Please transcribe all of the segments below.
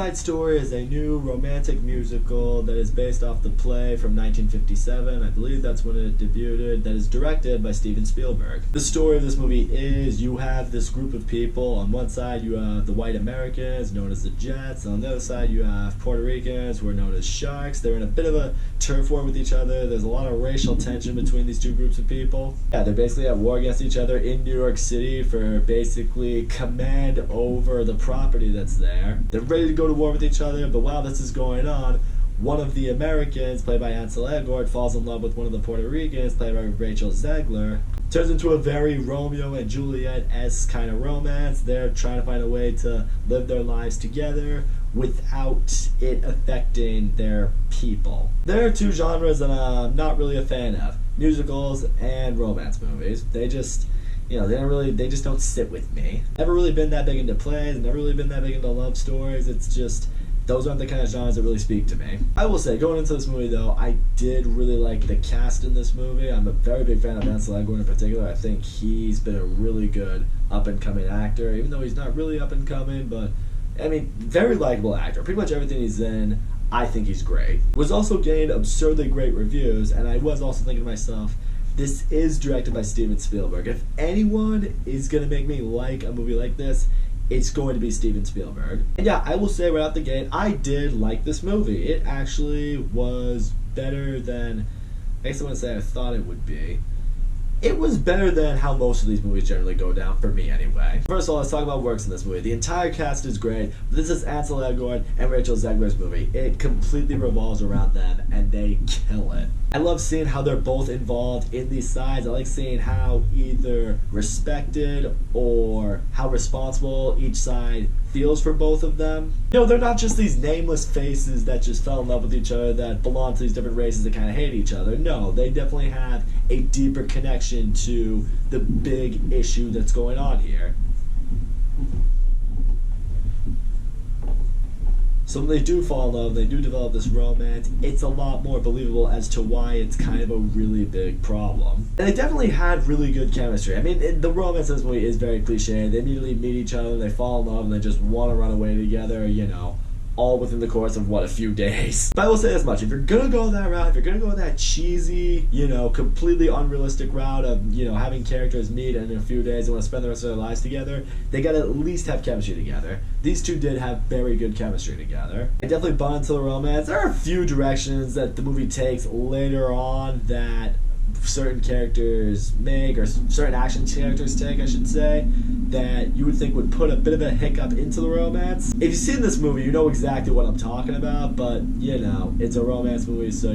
Side Story is a new romantic musical that is based off the play from 1957. I believe that's when it debuted. That is directed by Steven Spielberg. The story of this movie is you have this group of people. On one side you have the white Americans, known as the Jets. On the other side you have Puerto Ricans, who are known as Sharks. They're in a bit of a turf war with each other. There's a lot of racial tension between these two groups of people. Yeah, they're basically at war against each other in New York City for basically command over the property that's there. They're ready to go to war with each other, but while this is going on, one of the Americans, played by Ansel Elgort, falls in love with one of the Puerto Ricans, played by Rachel Zegler. Turns into a very Romeo and Juliet-esque kind of romance. They're trying to find a way to live their lives together without it affecting their people. There are two genres that I'm not really a fan of: musicals and romance movies. They just, they just don't sit with me. Never really been that big into plays, never really been that big into love stories. It's just, those aren't the kind of genres that really speak to me. I will say, going into this movie though, I did really like the cast in this movie. I'm a very big fan of Ansel Elgort in particular. I think he's been a really good up-and-coming actor, even though he's not really up-and-coming, but very likable actor. Pretty much everything he's in, I think he's great. Was also gained absurdly great reviews, and I was also thinking to myself, this is directed by Steven Spielberg. If anyone is going to make me like a movie like this, it's going to be Steven Spielberg. And yeah, I will say right out the gate, I did like this movie. It actually was better than, I guess I want to say I thought it would be. It was better than how most of these movies generally go down, for me anyway. First of all, let's talk about works in this movie. The entire cast is great. This is Ansel Elgort and Rachel Zegler's movie. It completely revolves around them, and they kill it. I love seeing how they're both involved in these sides. I like seeing how either respected or how responsible each side feels for both of them. They're not just these nameless faces that just fell in love with each other, that belong to these different races that kind of hate each other. No, they definitely have a deeper connection to the big issue that's going on here. So when they do fall in love, they do develop this romance, it's a lot more believable as to why it's kind of a really big problem. And they definitely had really good chemistry. The romance in this movie is very cliche. They immediately meet each other, they fall in love, and they just want to run away together, all within the course of, a few days. But I will say this much: if you're gonna go that route, if you're gonna go that cheesy, completely unrealistic route of, having characters meet and in a few days they want to spend the rest of their lives together, they gotta at least have chemistry together. These two did have very good chemistry together. I definitely bought into the romance. There are a few directions that the movie takes later on that certain characters make, or certain action characters take, I should say, that you would think would put a bit of a hiccup into the romance. If you've seen this movie, you know exactly what I'm talking about, but, it's a romance movie, so,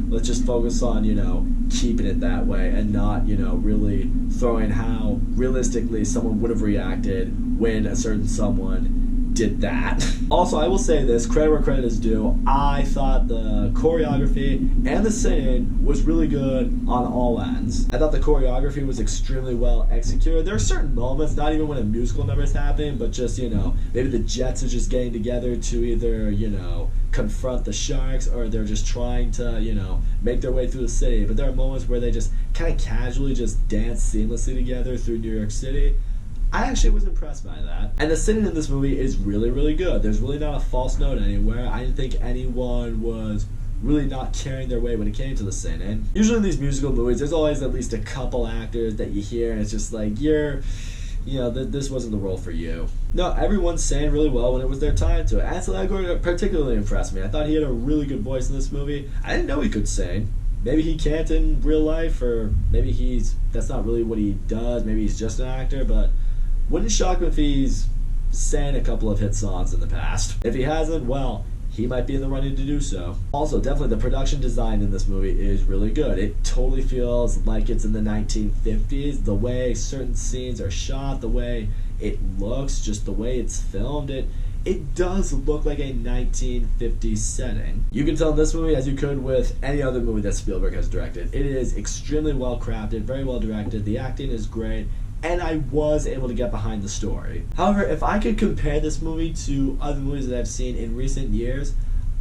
let's just focus on, keeping it that way and not, really throwing how realistically someone would have reacted when a certain someone did that. Also, I will say this, credit where credit is due, I thought the choreography and the singing was really good on all ends. I thought the choreography was extremely well executed. There are certain moments, not even when a musical number is happening, but just, maybe the Jets are just getting together to either, confront the Sharks, or they're just trying to, make their way through the city. But there are moments where they just kind of casually just dance seamlessly together through New York City. I actually was impressed by that. And the singing in this movie is really, really good. There's really not a false note anywhere. I didn't think anyone was really not carrying their weight when it came to the singing. Usually in these musical movies, there's always at least a couple actors that you hear, and it's just like, this wasn't the role for you. No, everyone sang really well when it was their time to. Ansel Elgort particularly impressed me. I thought he had a really good voice in this movie. I didn't know he could sing. Maybe he can't in real life, or maybe that's not really what he does. Maybe he's just an actor, but wouldn't shock me if he's sang a couple of hit songs in the past. If he hasn't, well, he might be in the running to do so. Also, definitely the production design in this movie is really good. It totally feels like it's in the 1950s. The way certain scenes are shot, the way it looks, just the way it's filmed, it does look like a 1950s setting. You can tell in this movie, as you could with any other movie that Spielberg has directed, it is extremely well crafted, very well directed. The acting is great, and I was able to get behind the story. However, if I could compare this movie to other movies that I've seen in recent years,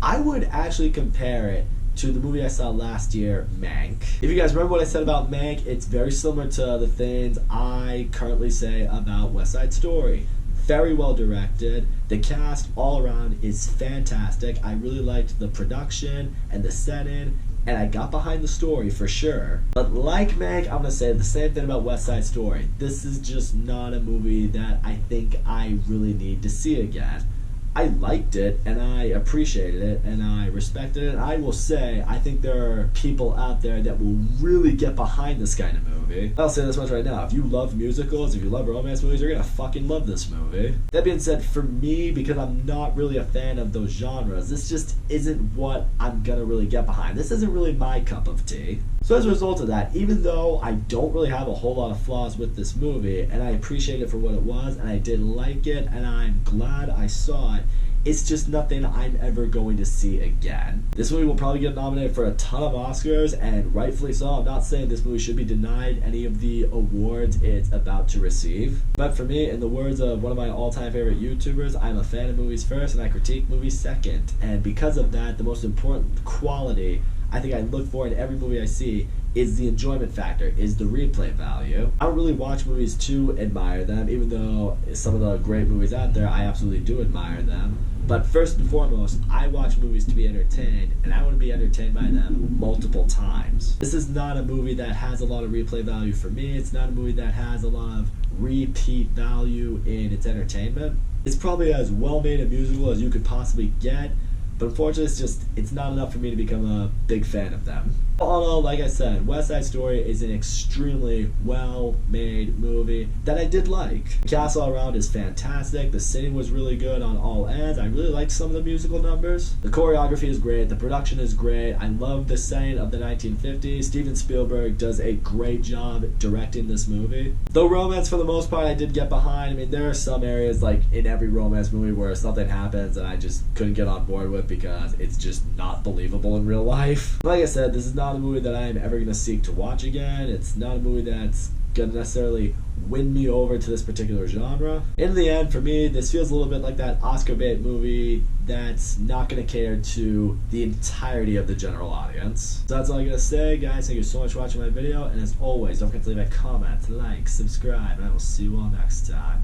I would actually compare it to the movie I saw last year, Mank. If you guys remember what I said about Mank, it's very similar to the things I currently say about West Side Story. very well directed. The cast all around is fantastic. I really liked the production and the setting, and I got behind the story for sure. But like Meg, I'm gonna say the same thing about West Side Story. This is just not a movie that I think I really need to see again. I liked it, and I appreciated it, and I respected it, and I will say, I think there are people out there that will really get behind this kind of movie. I'll say this much right now, if you love musicals, if you love romance movies, you're gonna fucking love this movie. That being said, for me, because I'm not really a fan of those genres, this just isn't what I'm gonna really get behind. This isn't really my cup of tea. So as a result of that, even though I don't really have a whole lot of flaws with this movie, and I appreciate it for what it was, and I did like it, and I'm glad I saw it, it's just nothing I'm ever going to see again. This movie will probably get nominated for a ton of Oscars, and rightfully so. I'm not saying this movie should be denied any of the awards it's about to receive. But for me, in the words of one of my all-time favorite YouTubers, I'm a fan of movies first and I critique movies second. And because of that, the most important quality I think I look for in every movie I see is the enjoyment factor, is the replay value. I don't really watch movies to admire them, even though some of the great movies out there, I absolutely do admire them. But first and foremost, I watch movies to be entertained, and I want to be entertained by them multiple times. This is not a movie that has a lot of replay value for me. It's not a movie that has a lot of repeat value in its entertainment. It's probably as well-made a musical as you could possibly get, but unfortunately, it's not enough for me to become a big fan of them. All in all, like I said, West Side Story is an extremely well-made movie that I did like. The cast all around is fantastic. The singing was really good on all ends. I really liked some of the musical numbers. The choreography is great. The production is great. I love the setting of the 1950s. Steven Spielberg does a great job directing this movie. Though romance, for the most part, I did get behind. I mean, there are some areas, like in every romance movie, where something happens and I just couldn't get on board with because it's just not believable in real life. Like I said, this is not a movie that I am ever going to seek to watch again. It's not a movie that's going to necessarily win me over to this particular genre. In the end, for me, this feels a little bit like that Oscar bait movie that's not going to cater to the entirety of the general audience. So that's all I'm going to say, guys. Thank you so much for watching my video, and as always, don't forget to leave a comment, like, subscribe, and I will see you all next time.